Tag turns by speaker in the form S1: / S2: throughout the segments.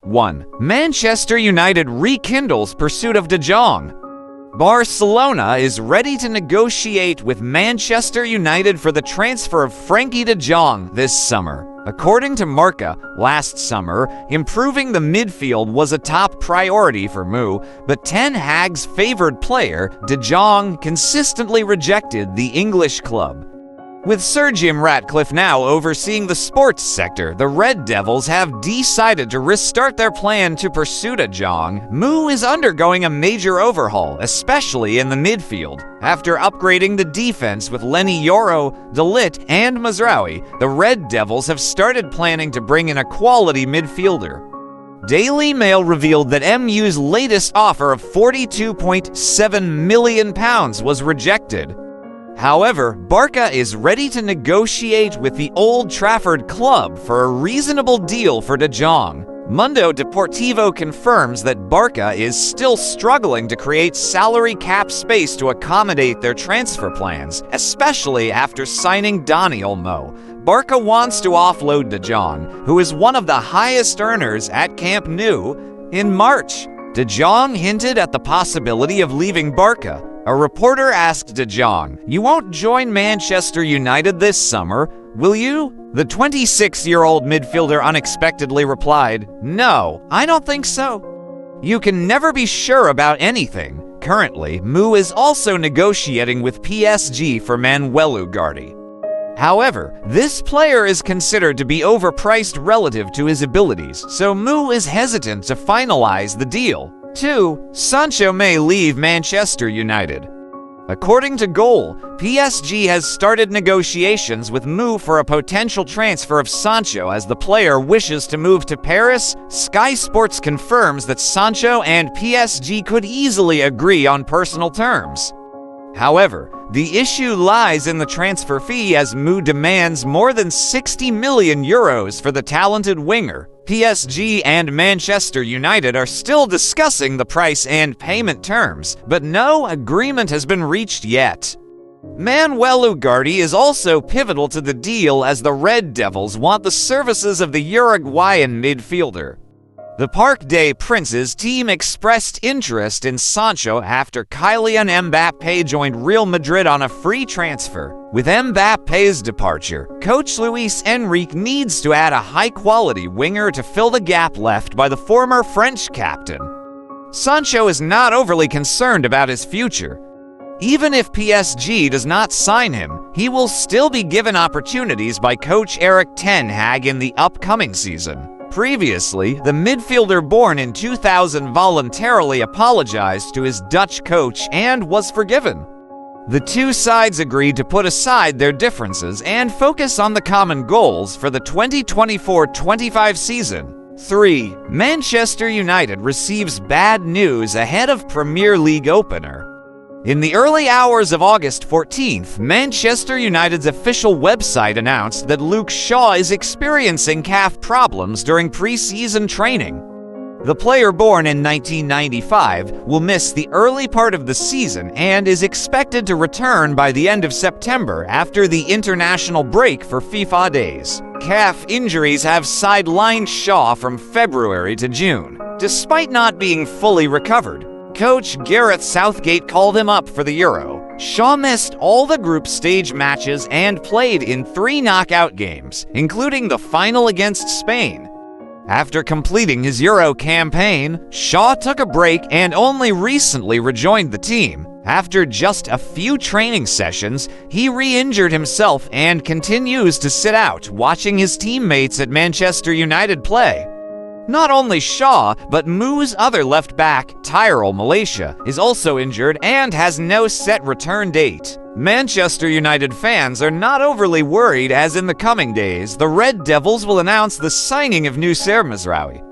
S1: 1. Manchester United rekindles pursuit of De Jong. Barcelona is ready to negotiate with Manchester United for the transfer of Frenkie de Jong this summer. According to Marca, last summer, improving the midfield was a top priority for Mu, but Ten Hag's favored player, De Jong, consistently rejected the English club. With Sir Jim Ratcliffe now overseeing the sports sector, the Red Devils have decided to restart their plan to pursue De Jong. Mu is undergoing a major overhaul, especially in the midfield. After upgrading the defense with Lenny Yoro, De Ligt, and Mazraoui, the Red Devils have started planning to bring in a quality midfielder. Daily Mail revealed that MU's latest offer of £42.7 million was rejected. However, Barca is ready to negotiate with the Old Trafford club for a reasonable deal for De Jong. Mundo Deportivo confirms that Barca is still struggling to create salary cap space to accommodate their transfer plans, especially after signing Dani Olmo. Barca wants to offload De Jong, who is one of the highest earners at Camp Nou, in March. De Jong hinted at the possibility of leaving Barca. A reporter asked De Jong, "You won't join Manchester United this summer, will you?" The 26-year-old midfielder unexpectedly replied, "No, I don't think so." You can never be sure about anything. Currently, Mu is also negotiating with PSG for Manuel Ugarte. However, this player is considered to be overpriced relative to his abilities, so Mu is hesitant to finalize the deal. 2. Soncho may leave Manchester United. According to Goal, PSG has started negotiations with Mu for a potential transfer of Soncho as the player wishes to move to Paris. Sky Sports confirms that Soncho and PSG could easily agree on personal terms. However, the issue lies in the transfer fee as Mu demands more than €60 million for the talented winger. PSG and Manchester United are still discussing the price and payment terms, but no agreement has been reached yet. Manuel Ugarte is also pivotal to the deal as the Red Devils want the services of the Uruguayan midfielder. The Parc des Princes team expressed interest in Soncho after Kylian Mbappe joined Real Madrid on a free transfer. With Mbappe's departure, coach Luis Enrique needs to add a high-quality winger to fill the gap left by the former French captain. Soncho is not overly concerned about his future. Even if PSG does not sign him, he will still be given opportunities by coach Ten Hag in the upcoming season. Previously, the midfielder born in 2000 voluntarily apologized to his Dutch coach and was forgiven. The two sides agreed to put aside their differences and focus on the common goals for the 2024-25 season. 3. Manchester United receives bad news ahead of Premier League opener. In the early hours of August 14th, Manchester United's official website announced that Luke Shaw is experiencing calf problems during pre-season training. The player born in 1995 will miss the early part of the season and is expected to return by the end of September after the international break for FIFA days. Calf injuries have sidelined Shaw from February to June, despite not being fully recovered. Coach Gareth Southgate called him up for the Euro. Shaw missed all the group stage matches and played in 3 knockout games, including the final against Spain. After completing his Euro campaign, Shaw took a break and only recently rejoined the team. After just a few training sessions, he re-injured himself and continues to sit out, watching his teammates at Manchester United play. Not only Shaw, but Mu's other left back, Tyrell Malaysia, is also injured and has no set return date. Manchester United fans are not overly worried as in the coming days, the Red Devils will announce the signing of Noussair Mazraoui.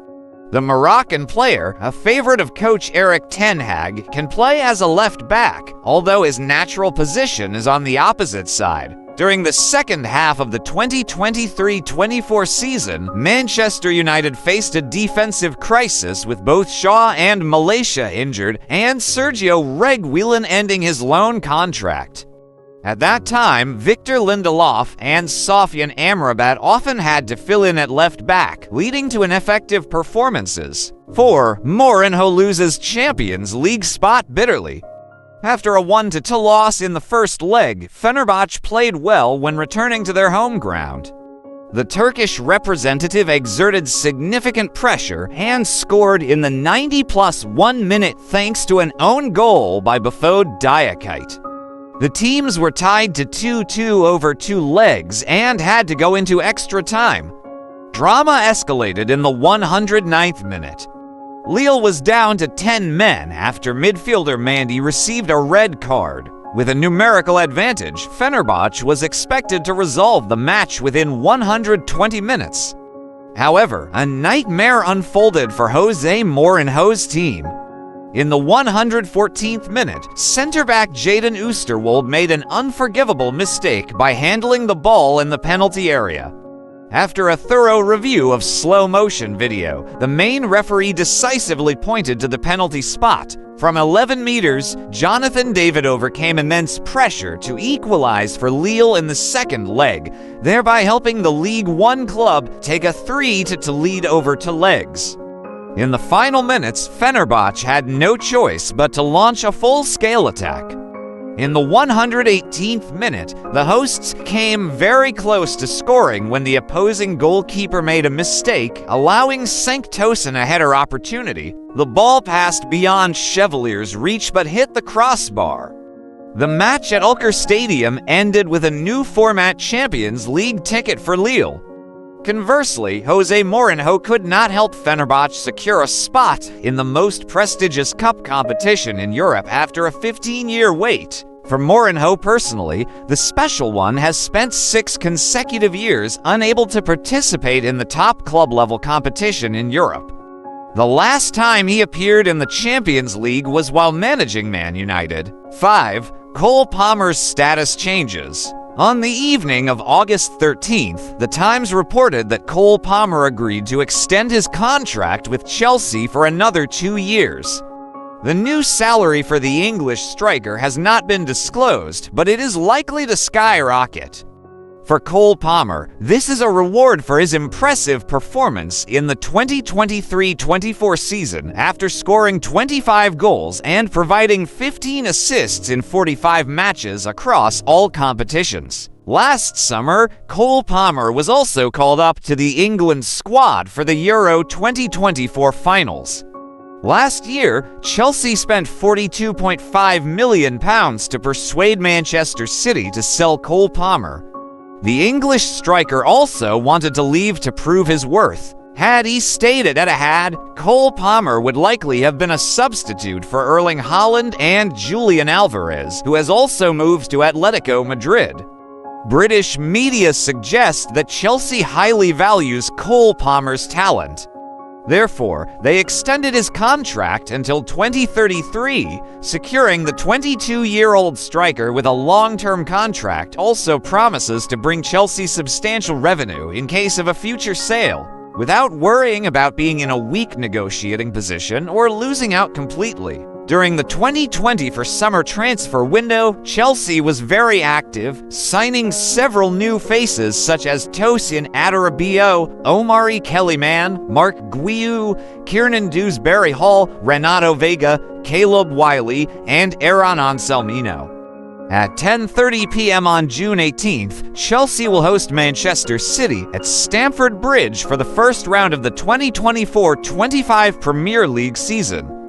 S1: The Moroccan player, a favorite of coach Ten Hag, can play as a left back, although his natural position is on the opposite side. During the second half of the 2023-24 season, Manchester United faced a defensive crisis with both Shaw and Malaysia injured and Sergio Reguilon ending his loan contract. At that time, Victor Lindelof and Sofian Amrabat often had to fill in at left back, leading to ineffective performances. 4. Mourinho loses Champions League spot bitterly. After a 1-2 loss in the first leg, Fenerbahçe played well when returning to their home ground. The Turkish representative exerted significant pressure and scored in the 90+1 minute thanks to an own goal by Bafod Diakite. The teams were tied to 2-2 over 2 legs and had to go into extra time. Drama escalated in the 109th minute. Lille was down to 10 men after midfielder Mandy received a red card. With a numerical advantage, Fenerbahçe was expected to resolve the match within 120 minutes. However, a nightmare unfolded for Jose Mourinho's team. In the 114th minute, centre-back Jadon Oosterwolde made an unforgivable mistake by handling the ball in the penalty area. After a thorough review of slow-motion video, the main referee decisively pointed to the penalty spot. From 11 meters, Jonathan David overcame immense pressure to equalize for Lille in the second leg, thereby helping the League One club take a 3-2 lead over to legs. In the final minutes, Fenerbahçe had no choice but to launch a full-scale attack. In the 118th minute, the hosts came very close to scoring when the opposing goalkeeper made a mistake, allowing Cenk Tosun a header opportunity. The ball passed beyond Chevalier's reach but hit the crossbar. The match at Ulker Stadium ended with a new format Champions League ticket for Lille. Conversely, Jose Mourinho could not help Fenerbahçe secure a spot in the most prestigious cup competition in Europe after a 15-year wait. For Mourinho personally, the special one has spent 6 consecutive years unable to participate in the top club-level competition in Europe. The last time he appeared in the Champions League was while managing Man United. 5. Cole Palmer's status changes. On the evening of August 13th, The Times reported that Cole Palmer agreed to extend his contract with Chelsea for another 2 years. The new salary for the English striker has not been disclosed, but it is likely to skyrocket. For Cole Palmer, this is a reward for his impressive performance in the 2023-24 season after scoring 25 goals and providing 15 assists in 45 matches across all competitions. Last summer, Cole Palmer was also called up to the England squad for the Euro 2024 finals. Last year, Chelsea spent £42.5 million to persuade Manchester City to sell Cole Palmer. The English striker also wanted to leave to prove his worth. Had he stayed at Etihad, Cole Palmer would likely have been a substitute for Erling Haaland and Julian Alvarez, who has also moved to Atletico Madrid. British media suggest that Chelsea highly values Cole Palmer's talent. Therefore, they extended his contract until 2033, securing the 22-year-old striker with a long-term contract also promises to bring Chelsea substantial revenue in case of a future sale, without worrying about being in a weak negotiating position or losing out completely. During the 2024 summer transfer window, Chelsea was very active, signing several new faces such as Tosin Adarabioyo, Omari Kellyman, Mark Guiu, Kiernan Dewsbury Hall, Renato Vega, Caleb Wiley, and Aaron Anselmino. At 10:30 p.m. on June 18th, Chelsea will host Manchester City at Stamford Bridge for the first round of the 2024-25 Premier League season.